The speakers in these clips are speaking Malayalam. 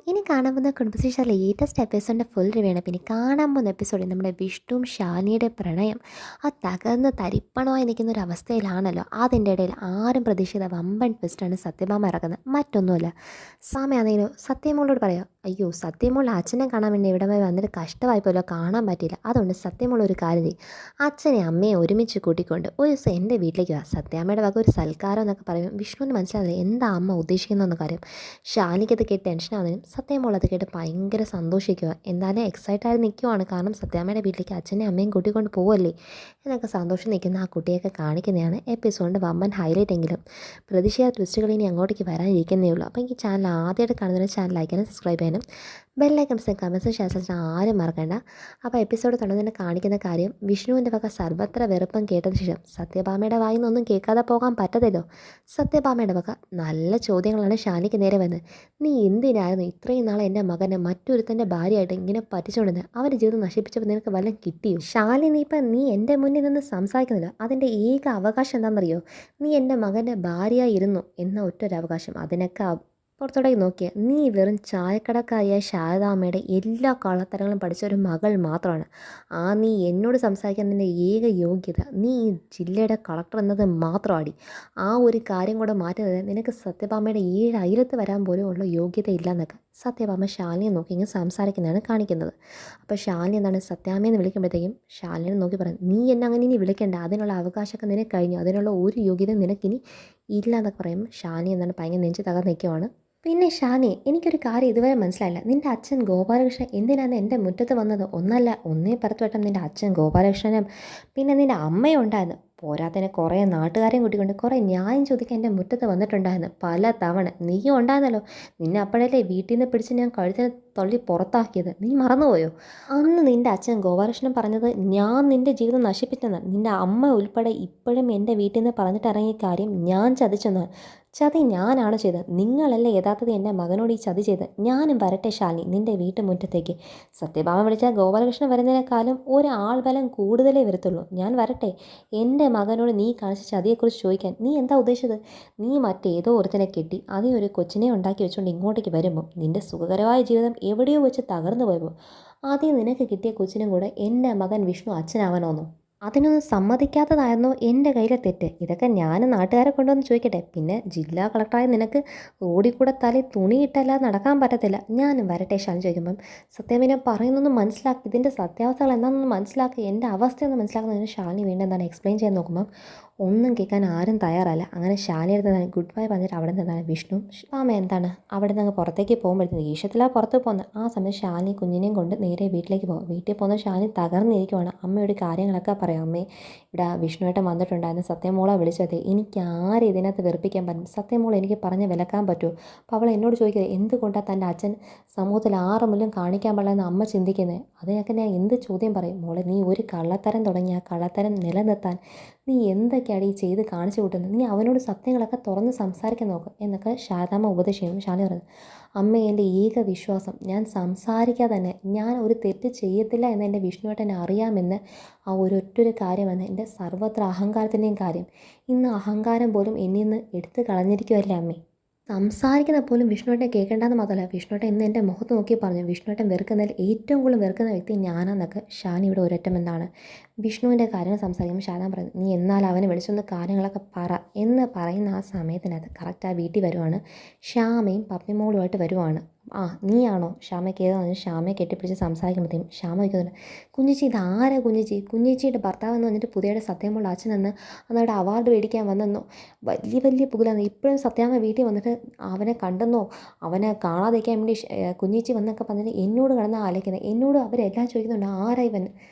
ഇനി കാണാൻ പോകുന്ന കുടുംബശ്രീ ലേറ്റസ്റ്റ് എപ്പിസോഡിൻ്റെ ഫുൾ റിവ്യൂ ആണ്. പിന്നെ കാണാൻ പോകുന്ന എപ്പിസോഡിൽ നമ്മുടെ വിഷ്ണുവും ഷാനിയുടെ പ്രണയം ആ തകർന്ന് തരിപ്പണമായി നിൽക്കുന്ന ഒരു അവസ്ഥയിലാണല്ലോ. അതിൻ്റെ ഇടയിൽ ആരും പ്രതീക്ഷിത വമ്പൻ ട്വിസ്റ്റാണ് സത്യഭാമ ഇറക്കുന്നത്. മറ്റൊന്നുമല്ല, സാമയാണെങ്കിലോ സത്യമോളോട് പറയാം, അയ്യോ സത്യമോൾ അച്ഛനെ കാണാൻ വേണ്ടി ഇവിടെ വരെ വന്നിട്ട് കഷ്ടമായിപ്പോലോ, കാണാൻ പറ്റിയില്ല. അതുകൊണ്ട് സത്യമോൾ ഒരു കാര്യം ചെയ്യും, അച്ഛനെ അമ്മയെ ഒരുമിച്ച് കൂട്ടിക്കൊണ്ട് ഒരു ദിവസം എൻ്റെ വീട്ടിലേക്ക് വാ. സത്യാമ്മയുടെ വക ഒരു സൽക്കാരം എന്നൊക്കെ പറയുമ്പോൾ വിഷ്ണുവിന് മനസ്സിലാവില്ല എന്താ അമ്മ ഉദ്ദേശിക്കുന്നതെന്ന് കാര്യം. ഷാനിക്കത് കേട്ട് ടെൻഷനാവുന്നതിനും സത്യമോൾ അത് കേട്ട് ഭയങ്കര സന്തോഷിക്കുക. എന്തായാലും എക്സൈറ്റായി നിൽക്കുവാണ്. കാരണം സത്യാമ്മയുടെ വീട്ടിലേക്ക് അച്ഛനെയും അമ്മയും കൂട്ടിക്കൊണ്ട് പോവല്ലേ എന്നൊക്കെ സന്തോഷം നിൽക്കുന്ന ആ കുട്ടിയൊക്കെ കാണിക്കുന്നതാണ് എപ്പിസോഡിൻ്റെ വമ്പൻ ഹൈലൈറ്റ്. എങ്കിലും പ്രതീക്ഷിത ട്വിസ്റ്റുകൾ ഇനി അങ്ങോട്ടേക്ക് വരാനിരിക്കുന്നേ ഉള്ളൂ. അപ്പോൾ ഈ ചാനൽ ആദ്യമായിട്ട് കാണുന്ന ചാനൽ ലൈക്ക് ചെയ്യാനും സബ്സ്ക്രൈബ് ചെയ്യാനും ബെല്ലൈക്കൺസ് കമൻസ് ഷെയർ ആരും മറക്കണ്ട. അപ്പോൾ എപ്പിസോഡ് തുടർന്ന് കാണിക്കുന്ന കാര്യം, വിഷ്ണുവിൻ്റെ വക സർവത്ര വെറുപ്പം കേട്ടതിന് ശേഷം സത്യഭാമയുടെ വായിൽ നിന്നൊന്നും കേൾക്കാതെ പോകാൻ പറ്റത്തില്ലോ. സത്യഭാമയുടെ വക നല്ല ചോദ്യങ്ങളാണ് ഷാനിക്ക് നേരെ വന്നത്. നീ എന്തിനായിരുന്നു ഇത്രയും നാളെ എൻ്റെ മകനെ മറ്റൊരുത്തൻ്റെ ഭാര്യയായിട്ട് ഇങ്ങനെ പറ്റിച്ചുകൊണ്ടിരുന്നത്? അവൻ്റെ ജീവിതം നശിപ്പിച്ചപ്പോൾ നിനക്ക് വല്ലതും കിട്ടിയോ? ഷാലി, നീ എൻ്റെ മുന്നിൽ നിന്ന് സംസാരിക്കുന്നില്ല. അതിൻ്റെ ഏക അവകാശം എന്താണെന്നറിയോ? നീ എൻ്റെ മകൻ്റെ ഭാര്യയായിരുന്നു എന്ന ഒറ്റൊരവകാശം. അതിനൊക്കെ പുറത്തോടേക്ക് നോക്കിയ നീ വെറും ചായക്കടക്കായ ശാരദാമ്മയുടെ എല്ലാ കള്ളത്തരങ്ങളും പഠിച്ച ഒരു മകൾ മാത്രമാണ്. നീ എന്നോട് സംസാരിക്കാൻ നിൻ്റെ ഏക യോഗ്യത നീ ഈ ജില്ലയുടെ കളക്ടർ എന്നത് മാത്രമാടി. ആ ഒരു കാര്യം കൂടെ മാറ്റുന്നത് നിനക്ക് സത്യഭാമയുടെ 7 അയലത്ത് വരാൻ പോലും ഉള്ള യോഗ്യത ഇല്ലയെന്നൊക്കെ സത്യഭാമ ശാലിനിയെ നോക്കി ഇങ്ങനെ സംസാരിക്കുന്നതാണ് കാണിക്കുന്നത്. അപ്പോൾ ശാലിനി എന്താണ് സത്യാമ്മയെന്ന് വിളിക്കുമ്പോഴത്തേക്കും ശാലിനിയെ നോക്കി പറയും, നീ എന്നെ അങ്ങനെ ഇനി വിളിക്കേണ്ട, അതിനുള്ള അവകാശമൊക്കെ നിനക്ക് കഴിഞ്ഞു, അതിനുള്ള ഒരു യോഗ്യത നിനക്കിനി ഇല്ല എന്നൊക്കെ പറയും. ഷാനി എന്താണ് ഭയങ്കര നെഞ്ച് തകർന്ന് നിൽക്കുവാണ്. പിന്നെ ഷാനി, എനിക്കൊരു കാര്യം ഇതുവരെ മനസ്സിലായില്ല. നിൻ്റെ അച്ഛൻ ഗോപാലകൃഷ്ണൻ എന്തിനാണ് എൻ്റെ മുറ്റത്ത് വന്നത്? ഒന്നേ പുറത്തുവട്ടം നിൻ്റെ അച്ഛൻ ഗോപാലകൃഷ്ണനും പിന്നെ നിൻ്റെ അമ്മയും ഉണ്ടായിരുന്നു. പോരാത്തതിന് കുറേ നാട്ടുകാരെയും കൂട്ടിക്കൊണ്ട് കുറേ ന്യായം ചോദിക്കാൻ എൻ്റെ മുറ്റത്ത് വന്നിട്ടുണ്ടായിരുന്നു പല തവണ. നീയും ഉണ്ടായിരുന്നല്ലോ. നിന്നെ അപ്പോഴല്ലേ വീട്ടിൽ നിന്ന് പിടിച്ച് ഞാൻ കഴുത്തിന് തള്ളി പുറത്താക്കിയത്, നീ മറന്നുപോയോ? അന്ന് നിൻ്റെ അച്ഛൻ ഗോപാലകൃഷ്ണൻ പറഞ്ഞത് ഞാൻ നിൻ്റെ ജീവിതം നശിപ്പിച്ചെന്ന്. നിൻ്റെ അമ്മ ഉൾപ്പെടെ ഇപ്പോഴും എൻ്റെ വീട്ടിൽ നിന്ന് പറഞ്ഞിട്ടിറങ്ങിയ കാര്യം ഞാൻ ചതിച്ചെന്ന്. ചതി ഞാനാണ് ചെയ്തത്, നിങ്ങളല്ലേ യഥാർത്ഥത്തിൽ എൻ്റെ മകനോട് ഈ ചതി ചെയ്ത്. ഞാനും വരട്ടെ ശാലിനി നിൻ്റെ വീട്ടുമുറ്റത്തേക്ക്. സത്യഭാമ വിളിച്ചാൽ ഗോപാലകൃഷ്ണൻ വരുന്നതിനേക്കാളും ഒരാൾ ബലം കൂടുതലേ വരത്തുള്ളൂ. ഞാൻ വരട്ടെ എൻ്റെ മകനോട് നീ കാണിച്ച ചതിയെക്കുറിച്ച് ചോദിക്കാൻ. നീ എന്താ ഉദ്ദേശിച്ചത്? നീ മറ്റേതോ ഒരുത്തനെ കെട്ടി അതേ ഒരു കൊച്ചിനെ ഉണ്ടാക്കി വെച്ചുകൊണ്ട് ഇങ്ങോട്ടേക്ക് വരുമ്പോൾ നിൻ്റെ സുഖകരമായ ജീവിതം എവിടെയോ വെച്ച് തകർന്നു പോയപ്പോൾ ആദ്യം നിനക്ക് കിട്ടിയ കൊച്ചിനും കൂടെ എൻ്റെ മകൻ വിഷ്ണു അച്ഛനാവാനോന്നോ? അതിനൊന്നും സമ്മതിക്കാത്തതായിരുന്നു എൻ്റെ കയ്യിലെ തെറ്റ്. ഇതൊക്കെ ഞാൻ നാട്ടുകാരെ കൊണ്ടുവന്ന് ചോദിക്കട്ടെ. പിന്നെ ജില്ലാ കളക്ടറായ നിനക്ക് റോഡിൽ കൂടെ തലയിൽ തുണിയിട്ടല്ലാതെ നടക്കാൻ പറ്റത്തില്ല. ഞാനും വരട്ടെ ഷാൻ ചോദിക്കുമ്പം സത്യമേനെ പറയുന്നൊന്നും മനസ്സിലാക്കി, ഇതിൻ്റെ സത്യാവസ്ഥകൾ എന്താണെന്ന് മനസ്സിലാക്കി, എൻ്റെ അവസ്ഥയൊന്നും മനസ്സിലാക്കുന്നതിന് ഷാനി വീണ്ടും എന്താണ് എക്സ്പ്ലെയിൻ ചെയ്യാൻ നോക്കുമ്പം ഒന്നും കേൾക്കാൻ ആരും തയ്യാറല്ല. അങ്ങനെ ഷാനി എടുത്തതാണ് ഗുഡ് ബൈ പറഞ്ഞിട്ട് അവിടെ നിന്നാണ് വിഷ്ണു ഷാമ എന്താണ് അവിടെ നിന്ന് പുറത്തേക്ക് പോകുമ്പോഴത്തേക്ക് ഈശത്തിലാണ് പുറത്ത് പോകുന്നത്. ആ സമയത്ത് ഷാനി കുഞ്ഞിനെയും കൊണ്ട് നേരെ വീട്ടിലേക്ക് പോകും. വീട്ടിൽ പോകുന്ന ഷാനി തകർന്നിരിക്കുവാണ്. അമ്മയോട് കാര്യങ്ങളൊക്കെ പറയാം. അമ്മേ, ഇവിടെ വിഷ്ണുവേട്ടൻ വന്നിട്ടുണ്ടായിരുന്നു, സത്യമോളെ വിളിച്ചത്. എനിക്ക് ആരും ഇതിനകത്ത് വെറുപ്പിക്കാൻ പറ്റും. സത്യമോൾ എനിക്ക് പറഞ്ഞ് വിലക്കാൻ പറ്റുമോ? അപ്പോൾ അവൾ എന്നോട് ചോദിക്കുന്നത് എന്തുകൊണ്ടാണ് തൻ്റെ അച്ഛൻ സമൂഹത്തിൽ ആറ് മുല്ലും കാണിക്കാൻ പാടില്ലെന്ന് അമ്മ ചിന്തിക്കുന്നത്. അതിനൊക്കെ ഞാൻ എന്ത് ചോദ്യം പറയും? മോളെ, നീ ഒരു കള്ളത്തരം തുടങ്ങി ആ കള്ളത്തരം നിലനിർത്താൻ നീ എന്തൊക്കെയാണ് ഈ ചെയ്ത് കാണിച്ചു കൂട്ടുന്നത്? നീ അവനോട് സത്യങ്ങളൊക്കെ തുറന്ന് സംസാരിക്കാൻ നോക്ക് എന്നൊക്കെ ശാരദാമ്മ ഉപദേശിക്കും. ഷാനി പറഞ്ഞു, അമ്മ എൻ്റെ ഏക വിശ്വാസം ഞാൻ സംസാരിക്കാതെ തന്നെ ഞാൻ ഒരു തെറ്റ് ചെയ്യത്തില്ല എന്ന് എൻ്റെ വിഷ്ണുവേട്ടനെ അറിയാമെന്ന് ആ ഒരൊറ്റൊരു കാര്യമാണ് എൻ്റെ സർവ്വത്ര അഹങ്കാരത്തിൻ്റെയും കാര്യം. ഇന്ന് അഹങ്കാരം പോലും എന്നിൽ നിന്ന് എടുത്തു കളഞ്ഞിരിക്കുമല്ലേ അമ്മേ? സംസാരിക്കുന്ന പോലും വിഷ്ണുവേട്ടനെ കേൾക്കേണ്ടെന്ന് മാത്രമല്ല, വിഷ്ണുവേട്ടൻ ഇന്ന് എൻ്റെ മുഖത്ത് നോക്കി പറഞ്ഞു, വിഷ്ണുവേട്ടൻ വെറുക്കുന്നതിൽ ഏറ്റവും കൂടുതൽ വെറുക്കുന്ന വ്യക്തി ഞാനാന്നൊക്കെ ഷാനി ഇവിടെ ഒരറ്റം എന്താണ് വിഷ്ണുവിൻ്റെ കാര്യങ്ങൾ സംസാരിക്കുമ്പോൾ ഷാനാൻ പറയുന്നത്, നീ എന്നാൽ അവനെ വിളിച്ചൊന്ന് കാര്യങ്ങളൊക്കെ പറ എന്ന് പറയുന്ന ആ സമയത്തിനകത്ത് കറക്റ്റ് ആ വീട്ടിൽ വരുവാണ്. ശ്യാമയും പപ്പിമോളുമായിട്ട് വരുവാണ്. നീയാണോ ശ്യാമയ്ക്ക് ഏതാണെന്ന് ശ്യാമയെ കെട്ടിപ്പിടിച്ച് സംസാരിക്കുമ്പോഴത്തേക്കും ശ്യാമ വയ്ക്കുന്നുണ്ട്, കുഞ്ഞിച്ചി ഇതാരാ കുഞ്ഞിച്ചി? കുഞ്ഞിച്ചിയുടെ ഭർത്താവെന്ന് വന്നിട്ട് പുതിയയുടെ സത്യമുള്ള അച്ഛനെന്ന് അന്നവിടെ അവാർഡ് മേടിക്കാൻ വന്നെന്നോ വലിയ വലിയ പുകലാന്ന്. ഇപ്പോഴും സത്യാമ്മ വീട്ടിൽ വന്നിട്ട് അവനെ കണ്ടെന്നോ അവനെ കാണാതിരിക്കാൻ വേണ്ടി കുഞ്ഞിച്ചി വന്നൊക്കെ പറഞ്ഞിട്ട് എന്നോട് കിടന്ന് ആലോചിക്കുന്നത്. എന്നോട് അവരെല്ലാം ചോദിക്കുന്നുണ്ട് ആരാ ഇവൻ?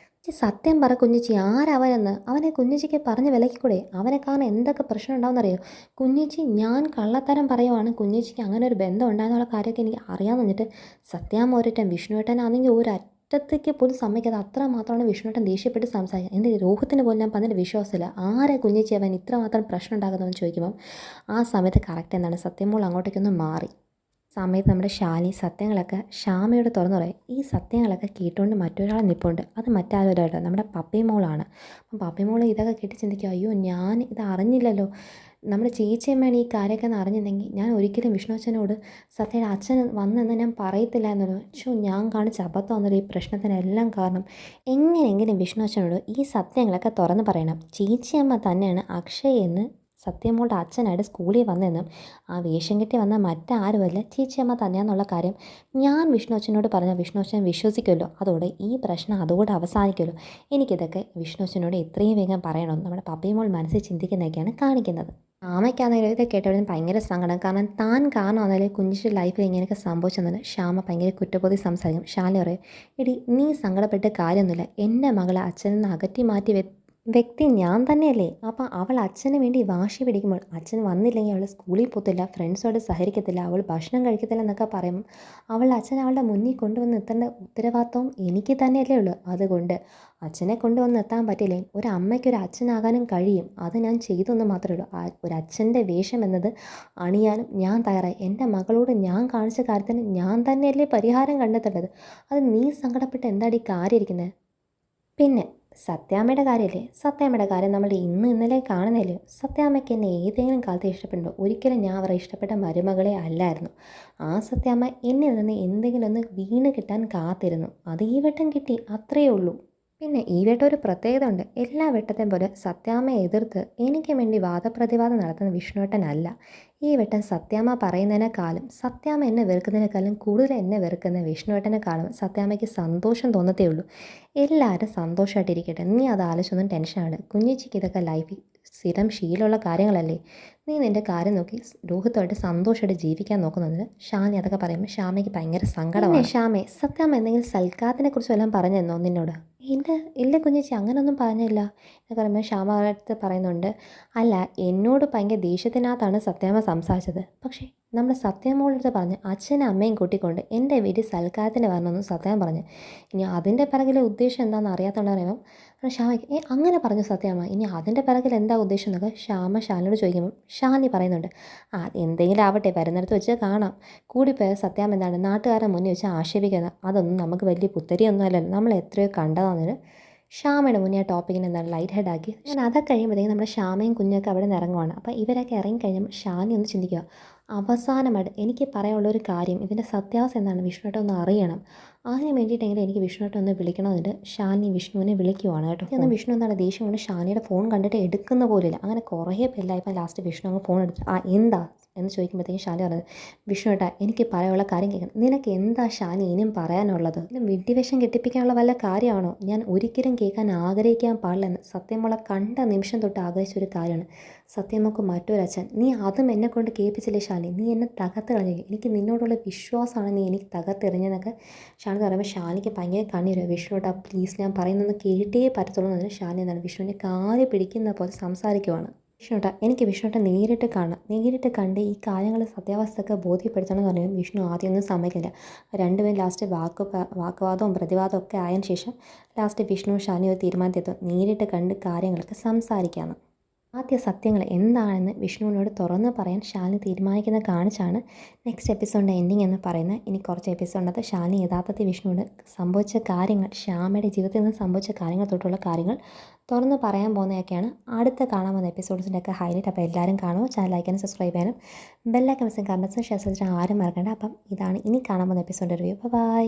സത്യം പറ കുഞ്ഞിച്ചി, ആരവനെന്ന്? അവനെ കുഞ്ഞിച്ചിക്ക് പറഞ്ഞ് വിലക്കിക്കൂടെ? അവനെ കാരണം എന്തൊക്കെ പ്രശ്നം ഉണ്ടാവുമെന്നറിയോ? കുഞ്ഞിച്ചി, ഞാൻ കള്ളത്തരം പറയുവാണ്, കുഞ്ഞിച്ചിക്ക് അങ്ങനെ ഒരു ബന്ധം ഉണ്ടാകുന്നുള്ള കാര്യമൊക്കെ എനിക്ക് അറിയാമെന്ന് പറഞ്ഞിട്ട് സത്യാമ്മ ഒരറ്റം വിഷ്ണുവേട്ടനാണെങ്കിൽ ഒരു അറ്റത്തേക്ക് പോലും സമ്മതിക്കാതെ അത്ര മാത്രമാണ് വിഷ്ണുവേട്ടൻ ദേഷ്യപ്പെട്ട് സംസാരിക്കുക. എൻ്റെ രോഹത്തിന് പോലും ഞാൻ പറഞ്ഞിട്ട് വിശ്വാസമില്ല. ആരെ കുഞ്ഞിച്ചി അവൻ ഇത്രമാത്രം പ്രശ്നം ഉണ്ടാകുന്നതെന്ന് ചോദിക്കുമ്പം ആ സമയത്ത് കറക്റ്റ് എന്താണ് സത്യമോൾ അങ്ങോട്ടേക്കൊന്ന് മാറി സമയത്ത് നമ്മുടെ ഷാലി സത്യങ്ങളൊക്കെ ശ്യാമയോട് തുറന്നു പറയും. ഈ സത്യങ്ങളൊക്കെ കേട്ടുകൊണ്ട് മറ്റൊരാൾ നിൽപ്പുണ്ട്. അത് മറ്റാരൊരാളോ നമ്മുടെ പപ്പി മോളാണ്. അപ്പം പപ്പി മോൾ ഇതൊക്കെ കേട്ട് ചിന്തിക്കുക, അയ്യോ ഞാൻ ഇത് അറിഞ്ഞില്ലല്ലോ, നമ്മുടെ ചേച്ചിയമ്മയാണ് ഈ കാര്യമൊക്കെ ഒന്ന് അറിഞ്ഞിരുന്നെങ്കിൽ ഞാൻ ഒരിക്കലും വിഷ്ണു അച്ഛനോട് സത്യയുടെ അച്ഛൻ വന്നെന്ന് ഞാൻ പറയത്തില്ല എന്നുള്ളത്. ഞാൻ കാണിച്ച അബദ്ധമാണെന്നൊരു ഈ പ്രശ്നത്തിനെല്ലാം കാരണം. എങ്ങനെയെങ്കിലും വിഷ്ണു അച്ഛനോട് ഈ സത്യങ്ങളൊക്കെ തുറന്ന് പറയണം. ചേച്ചിയമ്മ തന്നെയാണ് അക്ഷയ് എന്ന് സത്യമോളുടെ അച്ഛനായിട്ട് സ്കൂളിൽ വന്നതെന്നും ആ വേഷം കെട്ടി വന്ന മറ്റാരുമല്ല ചേച്ചിയമ്മ തന്നെയാണെന്നുള്ള കാര്യം ഞാൻ വിഷ്ണു അച്ഛനോട് പറഞ്ഞാൽ വിഷ്ണു അച്ഛൻ വിശ്വസിക്കുമല്ലോ. അതോടെ ഈ പ്രശ്നം അതോടെ അവസാനിക്കുമല്ലോ. എനിക്കിതൊക്കെ വിഷ്ണു അച്ഛനോട് എത്രയും വേഗം പറയണമെന്ന് നമ്മുടെ പപ്പിമോൾ മനസ്സിൽ ചിന്തിക്കുന്നതൊക്കെയാണ് കാണിക്കുന്നത്. ശ്യാമയ്ക്കാണെങ്കിലും ഇതൊക്കെ കേട്ടവരും ഭയങ്കര സങ്കടം. കാരണം താൻ കാരണമാണെങ്കിലും കുഞ്ഞിൻ്റെ ലൈഫിൽ ഇങ്ങനെയൊക്കെ സംഭവിച്ചെന്നത് ശ്യാമ ഭയങ്കര കുറ്റബോധി സംസാരിക്കും. ശാലിനി പറയും, എടി നീ സങ്കടപ്പെട്ട് കാര്യമൊന്നുമില്ല, എൻ്റെ മകളെ അച്ഛനിൽ നിന്ന് അകറ്റി മാറ്റി വ്യക്തി ഞാൻ തന്നെയല്ലേ. അപ്പം അവൾ അച്ഛന് വേണ്ടി വാശി പിടിക്കുമ്പോൾ അച്ഛൻ വന്നില്ലെങ്കിൽ അവൾ സ്കൂളിൽ പോകത്തില്ല, ഫ്രണ്ട്സോട് സഹകരിക്കത്തില്ല, അവൾ ഭക്ഷണം കഴിക്കത്തില്ല എന്നൊക്കെ പറയുമ്പോൾ അച്ഛൻ അവളുടെ മുന്നിൽ കൊണ്ടുവന്ന് എത്തേണ്ട ഉത്തരവാദിത്വം എനിക്ക് തന്നെയല്ലേ ഉള്ളൂ. അതുകൊണ്ട് അച്ഛനെ കൊണ്ടുവന്ന് എത്താൻ പറ്റില്ലേ, ഒരു അമ്മയ്ക്കൊരു അച്ഛനാകാനും കഴിയും. അത് ഞാൻ ചെയ്തെന്ന് മാത്രമേ ഉള്ളൂ. ഒരു അച്ഛൻ്റെ വേഷം എന്നത് അണിയാനും ഞാൻ തയ്യാറായി. എൻ്റെ മകളോട് ഞാൻ കാണിച്ച കാര്യത്തിന് ഞാൻ തന്നെയല്ലേ പരിഹാരം കണ്ടെത്തേണ്ടത്. അത് നീ സങ്കടപ്പെട്ട് എന്താടി കാര്യം ഇരിക്കുന്നത്? പിന്നെ സത്യാമ്മയുടെ കാര്യമല്ലേ, സത്യാമ്മയുടെ കാര്യം നമ്മൾ ഇന്നലെ കാണുന്നില്ലയോ. സത്യാമ്മയ്ക്ക് എന്നെ ഏതെങ്കിലും കാലത്ത് ഇഷ്ടപ്പെടുന്നുണ്ടോ? ഒരിക്കലും ഞാൻ അവരെ ഇഷ്ടപ്പെട്ട മരുമകളെ അല്ലായിരുന്നു. ആ സത്യാമ്മ എന്നിൽ നിന്ന് എന്തെങ്കിലും ഒന്ന് വീണ് കിട്ടാൻ കാത്തിരുന്നു. അത് ഈ വട്ടം കിട്ടി, അത്രയേ ഉള്ളൂ. പിന്നെ ഈ വട്ടം ഒരു പ്രത്യേകത ഉണ്ട്. എല്ലാ വട്ടത്തെയും പോലെ സത്യാമ്മയെ എതിർത്ത് എനിക്ക് വേണ്ടി വാദപ്രതിവാദം നടത്തുന്ന വിഷ്ണുവേട്ടനല്ല. ഈ വട്ടം സത്യാമ്മ പറയുന്നതിനേക്കാളും സത്യാമ്മ എന്നെ വെറുക്കുന്നതിനേക്കാളും കൂടുതൽ എന്നെ വെറുക്കുന്ന വിഷ്ണുവേട്ടനെക്കാളും സത്യാമ്മയ്ക്ക് സന്തോഷം തോന്നത്തേ ഉള്ളൂ. എല്ലാവരും സന്തോഷമായിട്ടിരിക്കട്ടെ. നീ അത് ആലോചിച്ചൊന്നും ടെൻഷനാണ്. കുഞ്ഞിച്ചിക്ക് ഇതൊക്കെ ലൈഫിൽ സ്ഥിരം ശീലമുള്ള കാര്യങ്ങളല്ലേ. നീ നിൻ്റെ കാര്യം നോക്കി രോഹിത്തുമായിട്ട് സന്തോഷമായിട്ട് ജീവിക്കാൻ നോക്കുന്നുണ്ട്. ഷാനി അതൊക്കെ പറയുമ്പോൾ ശ്യാമയ്ക്ക് ഭയങ്കര സങ്കടമാണ്. ശ്യാമേ, സത്യാമ്മ എന്തെങ്കിലും സൽക്കാരത്തിനെ കുറിച്ച് വല്ലതും പറഞ്ഞെന്നോ നിന്നോട്? ഇല്ല കുഞ്ഞേച്ചി, അങ്ങനൊന്നും പറഞ്ഞില്ല എന്ന് പറയുമ്പോൾ ശ്യാമ അടുത്ത് പറയുന്നുണ്ട്, അല്ല എന്നോട് ഭയങ്കര ദേഷ്യത്തിനകത്താണ് സത്യാമ്മ സംസാരിച്ചത്. പക്ഷേ നമ്മുടെ സത്യാമ്മയുടെ അടുത്ത് പറഞ്ഞ് അച്ഛനും അമ്മയും കൂട്ടിക്കൊണ്ട് എൻ്റെ വീട്ടിൽ സൽക്കാരത്തിന് വരണമെന്ന് സത്യാമ്മ പറഞ്ഞു. ഇനി അതിൻ്റെ പിറകിലെ ഉദ്ദേശം എന്താണെന്ന് അറിയാത്തതുകൊണ്ട് പറയുമ്പം ശ്യാമയ്ക്ക് അങ്ങനെ പറഞ്ഞു സത്യാമ്മ. ഇനി അതിൻ്റെ പിറകിൽ എന്താ ഉദ്ദേശം എന്നൊക്കെ ശ്യാമ ഷാനിയോട് ചോദിക്കുമ്പോൾ ഷാനി പറയുന്നുണ്ട്, എന്തെങ്കിലും ആവട്ടെ, വരുന്നിടത്ത് വെച്ച് കാണാം. കൂടിപ്പോയ സത്യാമ്മ എന്താണ് നാട്ടുകാരെ മുന്നിൽ വെച്ച് ആക്ഷേപിക്കുന്നത്, അതൊന്നും നമുക്ക് വലിയ പുത്തരിയൊന്നും അല്ലല്ലോ, നമ്മൾ എത്രയോ കണ്ടതാണെന്ന് ശ്യാമയുടെ മുന്നേ ആ ടോപ്പിക്കിനെ എന്താണ് ലൈറ്റ് ഹെഡ് ആക്കി. ഞാൻ അതൊക്കെ കഴിയുമ്പോഴത്തേക്കും നമ്മുടെ ശ്യാമയും കുഞ്ഞൊക്കെ അവിടെ നിന്ന് ഇറങ്ങുവാണ്. അപ്പോൾ ഇവരൊക്കെ ഇറങ്ങിക്കഴിഞ്ഞാൽ ഷാനി ഒന്ന് ചിന്തിക്കുക, അവസാനമായിട്ട് എനിക്ക് പറയാനുള്ളൊരു കാര്യം, ഇതിൻ്റെ സത്യാവസ്ഥ എന്താണ് വിഷ്ണുവേട്ടൻ ഒന്ന് അറിയണം. അതിന് വേണ്ടിയിട്ടെങ്കിലും എനിക്ക് വിഷ്ണുവേട്ടൻ ഒന്ന് വിളിക്കണമെന്നുണ്ട്. ഷാനി വിഷ്ണുവിനെ വിളിക്കുവാണ് കേട്ടോ. ഒന്ന് വിഷ്ണു എന്താണ് ദേഷ്യം കൊണ്ട് ഷാനിയുടെ ഫോൺ കണ്ടിട്ട് എടുക്കുന്ന പോലില്ല. അങ്ങനെ കുറേ പേരിലായപ്പോൾ ലാസ്റ്റ് വിഷ്ണു അങ്ങ് ഫോൺ എടുത്ത് എന്താ എന്ന് ചോദിക്കുമ്പോഴത്തേക്കും ഷാനി പറഞ്ഞത്, വിഷ്ണുവേട്ടാ എനിക്ക് പറയാനുള്ള കാര്യം കേൾക്കണം. നിനക്ക് എന്താ ഷാനി ഇനിയും പറയാനുള്ളത്? വിഡ്ഢിവേഷം കെട്ടിപ്പിക്കാനുള്ള വല്ല കാര്യമാണോ? ഞാൻ ഒരിക്കലും കേൾക്കാൻ ആഗ്രഹിക്കാൻ പാടില്ലെന്ന് സത്യമോളെ കണ്ട നിമിഷം തൊട്ട് ആഗ്രഹിച്ച ഒരു കാര്യമാണ്. സത്യമൊക്കെ മറ്റൊരച്ഛൻ, നീ അതും എന്നെ കൊണ്ട് കേൾപ്പിച്ചില്ലേ ഷാനി, നീ എന്നെ തകർത്ത് കളഞ്ഞു. എനിക്ക് നിന്നോടുള്ള വിശ്വാസമാണ് നീ എനിക്ക് തകർത്തെറിഞ്ഞെന്നൊക്കെ ഷാനി പറയുമ്പോൾ ഷാനിക്ക് ഭയങ്കര കണ്ണീര്. വിഷ്ണുവേട്ടാ പ്ലീസ്, ഞാൻ പറയുന്നത് കേട്ടേ പറ്റത്തുള്ളൂ എന്നതിന് ഷാനി എന്താണ് വിഷ്ണുവിനെ കാല് പിടിക്കുന്ന പോലെ സംസാരിക്കുവാണ്. വിഷ്ണുട്ടാ എനിക്ക് വിഷ്ണുട്ടെ നേരിട്ട് കാണാം, നേരിട്ട് കണ്ട് ഈ കാര്യങ്ങൾ സത്യാവസ്ഥയൊക്കെ ബോധ്യപ്പെടുത്തണം എന്ന് പറയുമ്പോൾ വിഷ്ണു ആദ്യമൊന്നും സമ്മതിക്കില്ല. രണ്ടുപേരും ലാസ്റ്റ് വാക്കുവാദവും പ്രതിവാദവും ഒക്കെ ആയതിനു ശേഷം ലാസ്റ്റ് വിഷ്ണു ഷാനി ഒരു തീരുമാനത്തെത്തും, നേരിട്ട് കണ്ട് കാര്യങ്ങളൊക്കെ സംസാരിക്കാമെന്ന്. ആദ്യ സത്യങ്ങൾ എന്താണെന്ന് വിഷ്ണുവിനോട് തുറന്ന് പറയാൻ ഷാലിനി തീരുമാനിക്കുന്ന കാണിച്ചാണ് നെക്സ്റ്റ് എപ്പിസോഡിൻ്റെ എൻഡിങ് എന്ന് പറയുന്നത്. ഇനി കുറച്ച് എപ്പിസോഡിനകത്ത് ഷാലിനി യഥാർത്ഥത്തിൽ വിഷ്ണുവിനോട് സംഭവിച്ച കാര്യങ്ങൾ, ശ്യാമയുടെ ജീവിതത്തിൽ നിന്ന് സംഭവിച്ച കാര്യങ്ങൾ തൊട്ടുള്ള കാര്യങ്ങൾ തുറന്ന് പറയാൻ പോകുന്നതൊക്കെയാണ് അടുത്ത കാണാൻ പോകുന്ന എപ്പിസോഡ്സിൻ്റെ ഒക്കെ ഹൈലൈറ്റ്. അപ്പോൾ എല്ലാവരും കാണുമോ, ചാനൽ ലൈക്ക് ചെയ്യാനും സബ്സ്ക്രൈബ് ചെയ്യാനും ബെല്ലൈക്കൺ പ്രസ് കമൻറ്റ്സും ഷെയർ ചെയ്യാൻ ആരും മറക്കണ്ട. അപ്പം ഇതാണ് ഇനി കാണാൻ പോകുന്ന എപ്പിസോഡിൻ്റെ റിവ്യൂ. ബൈ.